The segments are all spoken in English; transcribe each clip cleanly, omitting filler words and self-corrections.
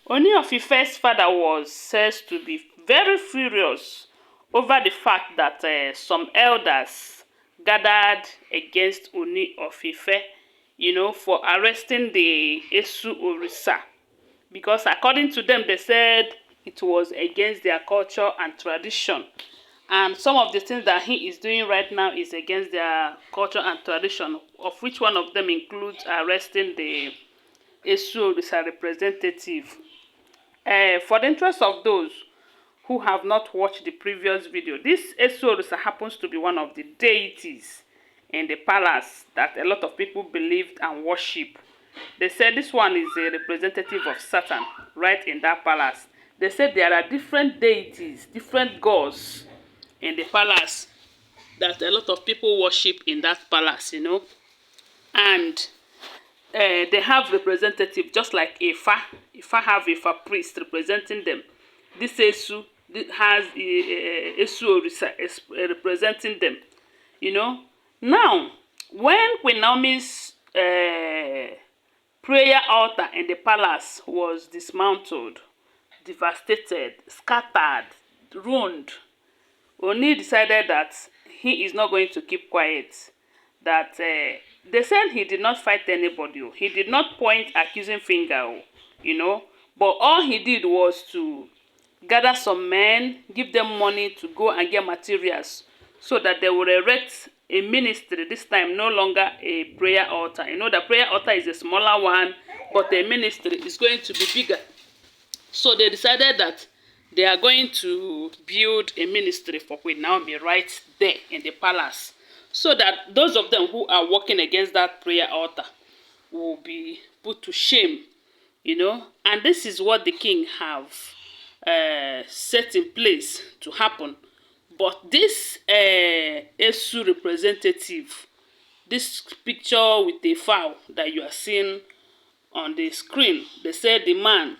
Ooni of Ife's father was said to be very furious over the fact that some elders gathered against Ooni of Ife, for arresting the Esu Orisa. Because according to them, they said it was against their culture and tradition. And some of the things that he is doing right now is against their culture and tradition, of which one of them includes arresting the Esu Orisa representative. For the interest of those who have not watched the previous video, this Esu Orisa happens to be one of the deities in the palace that a lot of people believed and worship. They said this one is a representative of Satan right in that palace. They said there are different deities, different gods in the palace that a lot of people worship in that palace, And they have representative just like Ifa. Ifa have Ifa priest representing them. This Esu has Esu Orisa representing them, Now, when Queen Naomi's prayer altar in the palace was dismantled, devastated, scattered, ruined, Ooni decided that he is not going to keep quiet. That they said he did not fight anybody. He did not point accusing finger, But all he did was to gather some men, give them money to go and get materials so that they will erect a ministry, this time no longer a prayer altar. The prayer altar is a smaller one, but the ministry is going to be bigger. So they decided that they are going to build a ministry for Queen Naomi right there in the palace, so that those of them who are working against that prayer altar will be put to shame, And this is what the king have set in place to happen. But this Esu representative, this picture with the fowl that you are seeing on the screen, they said the man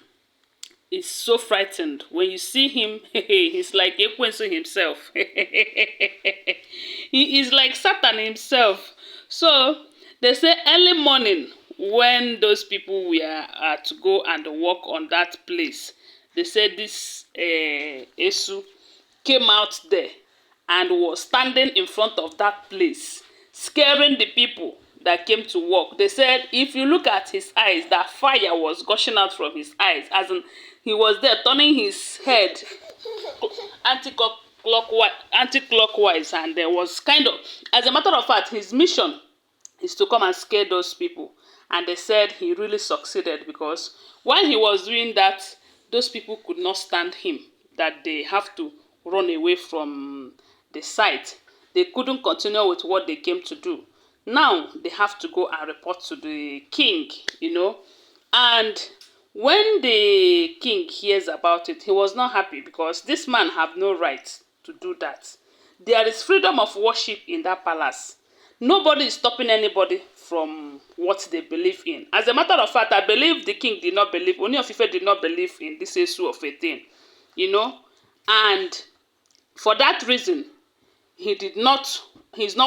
is so frightened. When you see him, he's like Ekwensu himself. He is like Satan himself. So they say early morning, when those people were to go and walk on that place, they said this Esu came out there and was standing in front of that place, scaring the people that came to work. They said if you look at his eyes, that fire was gushing out from his eyes, as in he was there turning his head anti-clockwise, and there was kind of, as a matter of fact, his mission is to come and scare those people. And they said he really succeeded, because while he was doing that, those people could not stand him, that they have to run away from the site. They couldn't continue with what they came to do. Now they have to go and report to the king, And when the king hears about it, he was not happy, because this man have no right to do that. There is freedom of worship in that palace. Nobody is stopping anybody from what they believe in. As a matter of fact, I believe the king did not believe, Ooni of Ife did not believe in this issue of a thing, And for that reason, he's not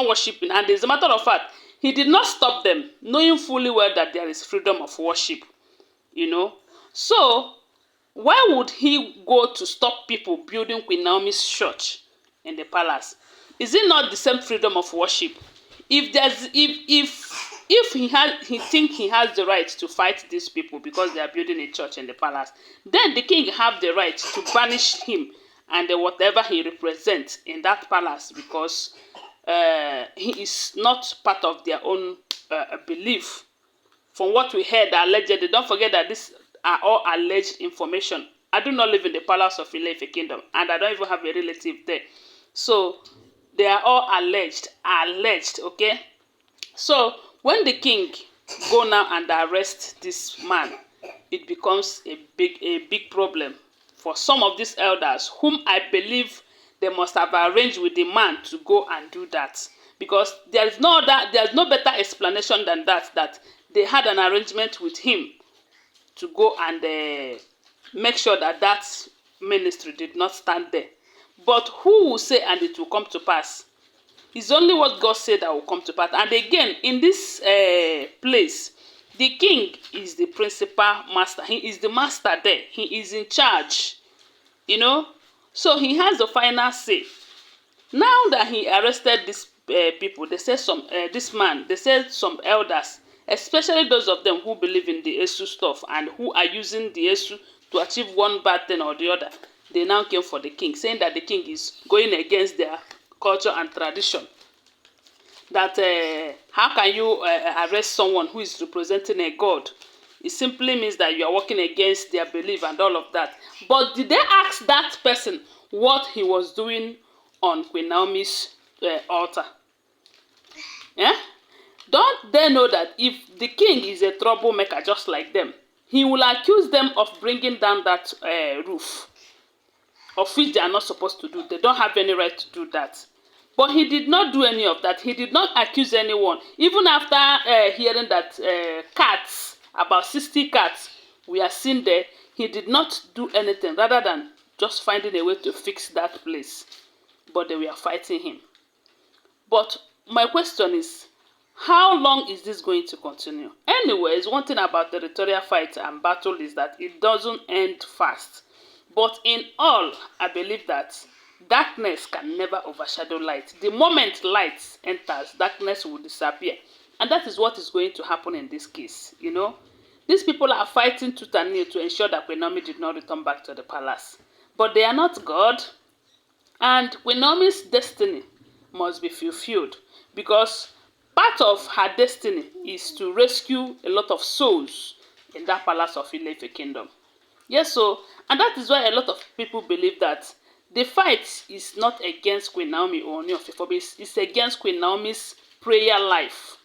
worshiping. And as a matter of fact, he did not stop them, knowing fully well that there is freedom of worship, So, why would he go to stop people building Queen Naomi's church in the palace? Is it not the same freedom of worship? If he think he has the right to fight these people because they are building a church in the palace, then the king have the right to banish him and whatever he represents in that palace, because he is not part of their own belief. From what we heard, allegedly, don't forget that these are all alleged information. I do not live in the palace of Ife Kingdom, and I don't even have a relative there. So they are all alleged, okay? So when the king go now and arrest this man, it becomes a big problem for some of these elders, whom I believe they must have arranged with the man to go and do that, because there's no better explanation than that they had an arrangement with him to go and make sure that ministry did not stand there. But who will say and it will come to pass? It's only what God said that will come to pass. And again, in this place, The king is the principal master. He is the master there. He is in charge, you know. So he has the final say. Now that he arrested these people, they said this man, they said some elders, especially those of them who believe in the Esu stuff and who are using the Esu to achieve one bad thing or the other, they now came for the king, saying that the king is going against their culture and tradition. That how can you arrest someone who is representing a god? It simply means that you are working against their belief and all of that. But did they ask that person what he was doing on Queen Naomi's altar? Yeah? Don't they know that if the king is a troublemaker just like them, he will accuse them of bringing down that roof, of which they are not supposed to do. They don't have any right to do that. But he did not do any of that. He did not accuse anyone. Even after hearing that cats, about 60 cats, we are seen there, he did not do anything rather than just finding a way to fix that place. But they were fighting him. But my question is, how long is this going to continue? Anyways, one thing about the territorial fight and battle is that it doesn't end fast. But in all, I believe that darkness can never overshadow light. The moment light enters, darkness will disappear. And that is what is going to happen in this case, you know. These people are fighting tooth and nail to ensure that Queen Naomi did not return back to the palace. But they are not God. And Queen Naomi's destiny must be fulfilled, because part of her destiny is to rescue a lot of souls in that palace of Ife kingdom. Yes, so, and that is why a lot of people believe that the fight is not against Queen Naomi or Ooni of Ife, it's against Queen Naomi's prayer life.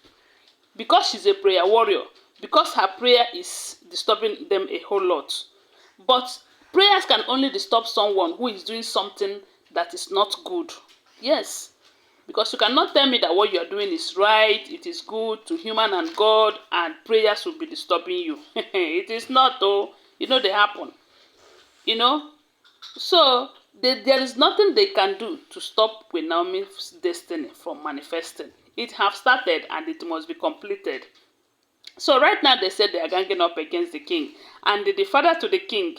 Because she's a prayer warrior, because her prayer is disturbing them a whole lot. But prayers can only disturb someone who is doing something that is not good. Yes. Because you cannot tell me that what you are doing is right, it is good to human and God, and prayers will be disturbing you. It is not, though. You know, they happen. You know? So, there is nothing they can do to stop Queen Naomi's destiny from manifesting. It has started and it must be completed. So right now they said they are ganging up against the king. And the father to the king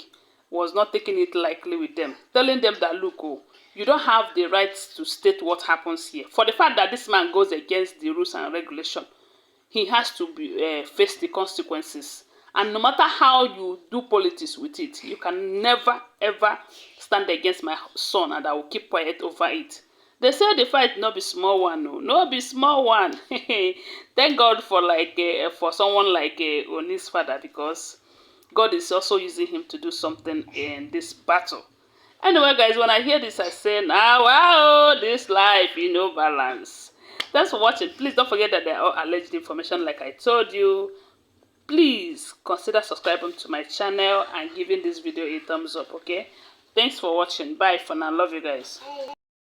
was not taking it lightly with them. Telling them that, look, oh, you don't have the right to state what happens here. For the fact that this man goes against the rules and regulation, he has to be, face the consequences. And no matter how you do politics with it, you can never, ever stand against my son, and I will keep quiet over it. They say the fight no be small one, no be small one. Thank God for for someone like Ooni's father, because God is also using him to do something in this battle. Anyway, guys, when I hear this, I say, now, wow, this life, you know, balance. Thanks for watching. Please don't forget that they are all alleged information, like I told you. Please consider subscribing to my channel and giving this video a thumbs up, okay? Thanks for watching. Bye for now. Love you guys.